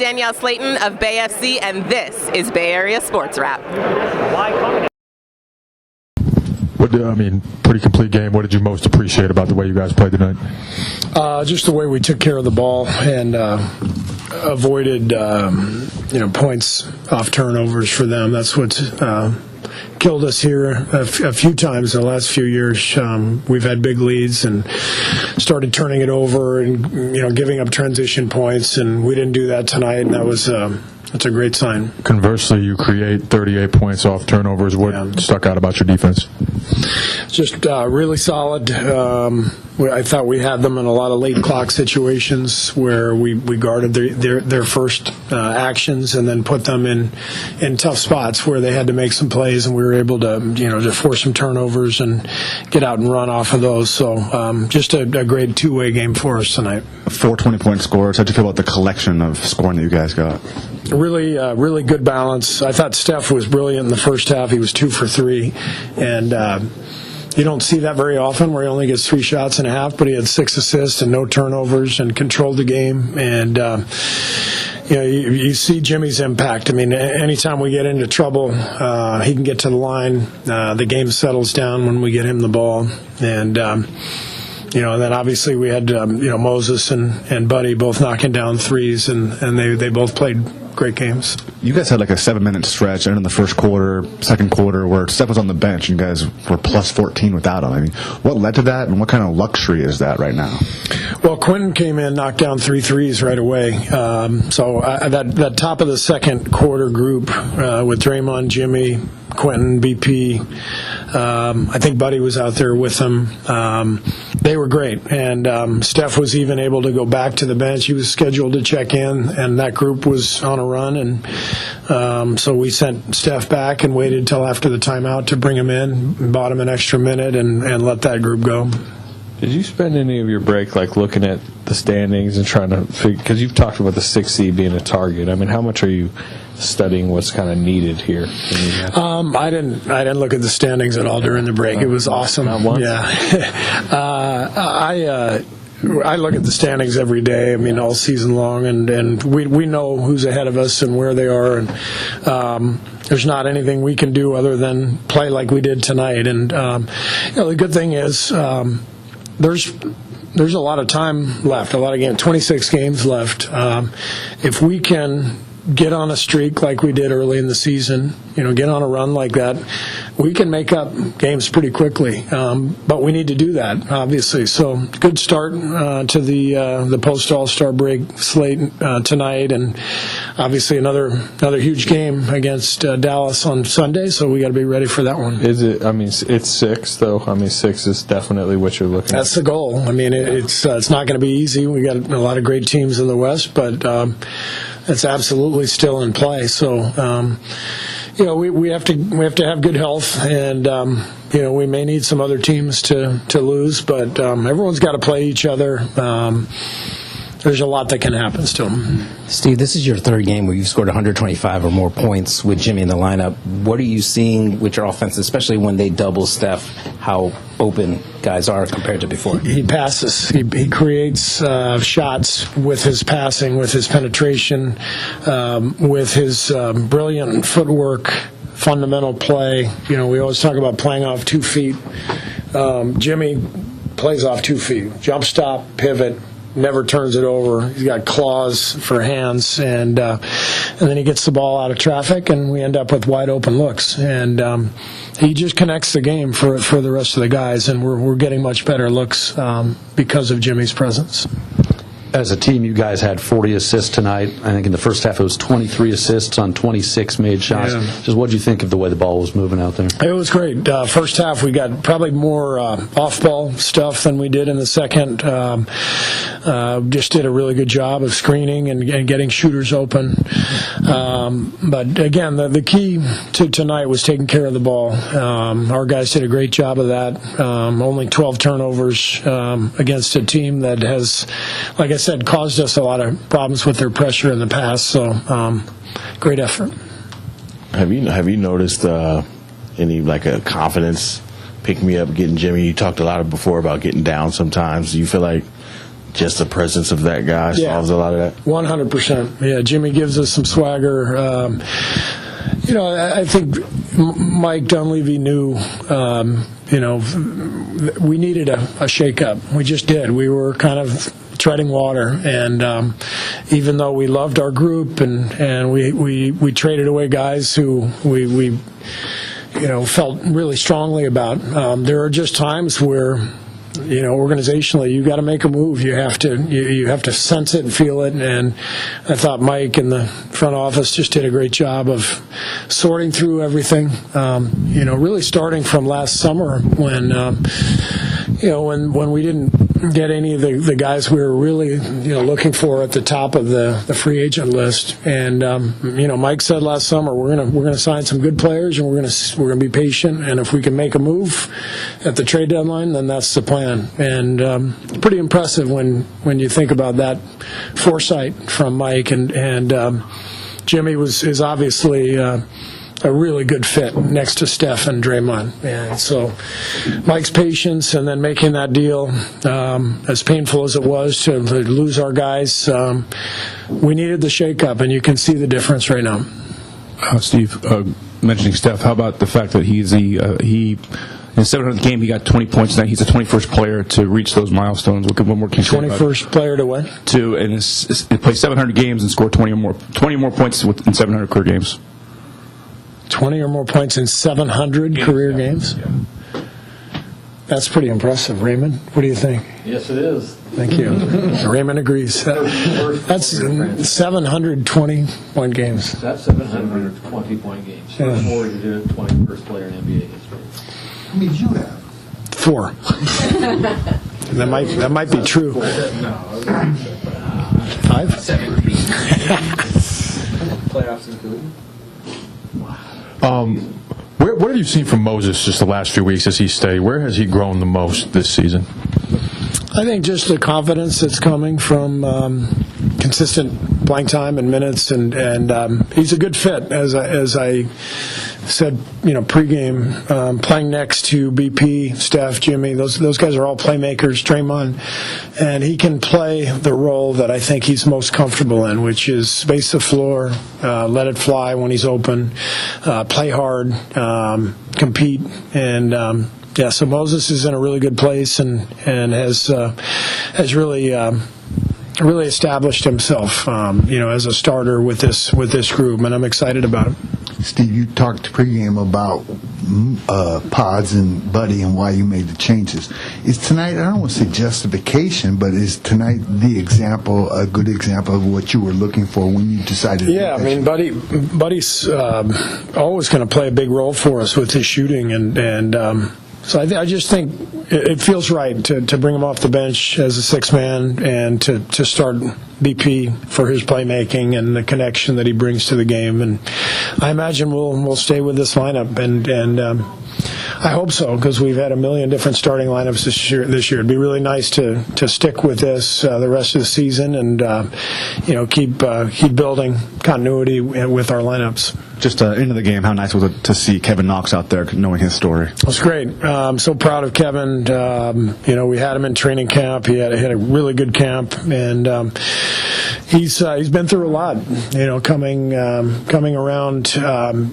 Danielle Slayton of Bay FC, and this is Bay Area Sports Wrap. Pretty complete game. What did you most appreciate about the way you guys played tonight? Just the way we took care of the ball and avoided, points off turnovers for them. That's what killed us here a few times in the last few years. We've had big leads and started turning it over and giving up transition points, and we didn't do that tonight. And that's a great sign. Conversely, you create 38 points off turnovers. What stuck out about your defense? Just really solid. I thought we had them in a lot of late clock situations where we guarded their first actions and then put them in tough spots where they had to make some plays, and we were able to force some turnovers and get out and run off of those. So just a great two-way game for us tonight. 4 20-point scores. How'd you feel about the collection of scoring that you guys got? Really good balance. I thought Steph was brilliant in the first half. He was 2 for 3, and you don't see that very often where he only gets 3 shots and a half, but he had 6 assists and no turnovers and controlled the game. And you see Jimmy's impact. Anytime we get into trouble, he can get to the line. The game settles down when we get him the ball. And and then obviously we had Moses and Buddy both knocking down threes, and they both played great games. You guys had like a 7-minute stretch in the first quarter, second quarter, where Steph was on the bench and you guys were plus 14 without him. What led to that, and what kind of luxury is that right now? Well, Quentin came in, knocked down 3 threes right away. That top of the second quarter group with Draymond, Jimmy, Quentin, BP, I think Buddy was out there with them. They were great, and Steph was even able to go back to the bench. He was scheduled to check in, and that group was on a run, and so we sent Steph back and waited until after the timeout to bring him in, bought him an extra minute, and let that group go. Did you spend any of your break looking at the standings and trying to figure, because you've talked about the 6th seed being a target. How much are you studying what's kind of needed here? I didn't look at the standings at all during the break. It was awesome. Not once? Yeah. I look at the standings every day. All season long, and we know who's ahead of us and where they are, and there's not anything we can do other than play like we did tonight. And the good thing is there's a lot of time left, a lot of games, 26 games left. If we can get on a streak like we did early in the season, get on a run like that, we can make up games pretty quickly. But we need to do that, obviously. So good start to the post-All-Star break slate tonight, and obviously another huge game against Dallas on Sunday. So we got to be ready for that one. Is it? It's 6 though. 6 is definitely what you're looking at. That's the goal. It's not going to be easy. We got a lot of great teams in the West, but it's absolutely still in play. So, we have to have good health, and we may need some other teams to lose, but everyone's got to play each other. There's a lot that can happen still. Steve, this is your 3rd game where you've scored 125 or more points with Jimmy in the lineup. What are you seeing with your offense, especially when they double Steph, how open guys are compared to before? He passes. He creates shots with his passing, with his penetration, with his brilliant footwork, fundamental play. We always talk about playing off 2 feet. Jimmy plays off 2 feet. Jump stop, pivot, never turns it over. He's got claws for hands, and then he gets the ball out of traffic, and we end up with wide open looks. And he just connects the game for the rest of the guys, and we're getting much better looks because of Jimmy's presence. As a team, you guys had 40 assists tonight. I think in the first half it was 23 assists on 26 made shots. Yeah. Just what did you think of the way the ball was moving out there? It was great. First half we got probably more off-ball stuff than we did in the second. Just did a really good job of screening and getting shooters open. But again, the key to tonight was taking care of the ball. Our guys did a great job of that. Only 12 turnovers against a team that has, like I said, caused us a lot of problems with their pressure in the past. So great effort. Have you noticed any a confidence pick me up getting Jimmy? You talked a lot before about getting down sometimes. Do you feel like just the presence of that guy solves a lot of that? 100%. Yeah, Jimmy gives us some swagger. I think Mike Dunleavy knew, we needed a shakeup. We just did. We were kind of treading water, and even though we loved our group and we traded away guys who we felt really strongly about, there are just times where organizationally, you got to make a move. You have to sense it and feel it. And I thought Mike and the front office just did a great job of sorting through everything. Really starting from last summer when we didn't get any of the guys we were really looking for at the top of the free agent list. And Mike said last summer we're gonna sign some good players, and we're gonna be patient. And if we can make a move at the trade deadline, then that's the plan. And pretty impressive when you think about that foresight from Mike. And Jimmy is obviously a really good fit next to Steph and Draymond. And so Mike's patience and then making that deal, as painful as it was to lose our guys, we needed the shakeup, and you can see the difference right now. Steve, mentioning Steph, how about the fact that he in the 700th game, he got 20 points tonight. He's the 21st player to reach those milestones. What more can you say about it? 21st player to what? To play 700 games and score 20 more points in 700 career games. 20 or more points in 700 career games? Yeah. That's pretty impressive. Raymond, what do you think? Yes, it is. Thank you. Raymond agrees. That's 720-point games. That's 720-point games. Yeah. More to do it, 21st player in NBA history. How many did you have? 4. That might be true. 5? Playoffs included. What have you seen from Moses just the last few weeks as he stayed? Where has he grown the most this season? I think just the confidence that's coming from consistent playing time and minutes, and he's a good fit, as I said, pregame, playing next to BP, Steph, Jimmy. Those guys are all playmakers, Draymond, and he can play the role that I think he's most comfortable in, which is space the floor, let it fly when he's open, play hard, compete, and so Moses is in a really good place and has really established himself, as a starter with this group, and I'm excited about it. Steve, you talked pregame about Pods and Buddy and why you made the changes. Is tonight, I don't want to say justification, but is tonight a good example of what you were looking for when you decided to Yeah, I mean, Buddy's always going to play a big role for us with his shooting, and so I just think it feels right to bring him off the bench as a sixth man and to start BP for his playmaking and the connection that he brings to the game. And I imagine we'll stay with this lineup, and I hope so, because we've had a million different starting lineups this year. It'd be really nice to stick with this the rest of the season and keep building continuity with our lineups. Just into the game, how nice was it to see Kevin Knox out there knowing his story? It was great. I'm so proud of Kevin. We had him in training camp. He had a really good camp, and he's been through a lot. Coming around,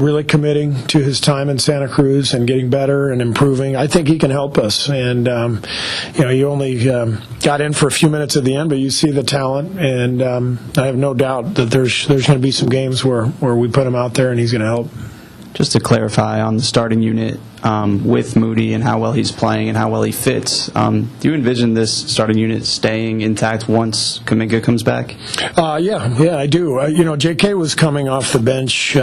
really committing to his time in Santa Cruz and getting better and improving. I think he can help us. And you only got in for a few minutes at the end, but you see the talent, and I have no doubt that there's going to be some games where we put him out there and he's going to help. Just to clarify on the starting unit with Moody and how well he's playing and how well he fits, do you envision this starting unit staying intact once Kuminga comes back? Yeah, I do. J.K. was coming off the bench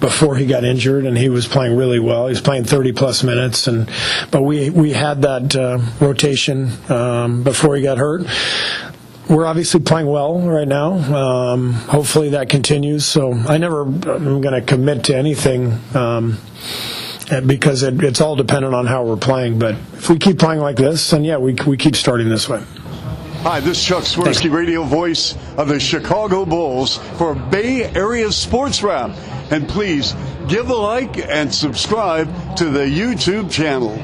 before he got injured, and he was playing really well. He was playing 30-plus minutes, but we had that rotation before he got hurt. We're obviously playing well right now. Hopefully that continues. So I'm going to commit to anything because it's all dependent on how we're playing. But if we keep playing like this, then we keep starting this way. Hi, this is Chuck Swirsky, radio voice of the Chicago Bulls for Bay Area Sports Wrap. And please give a like and subscribe to the YouTube channel.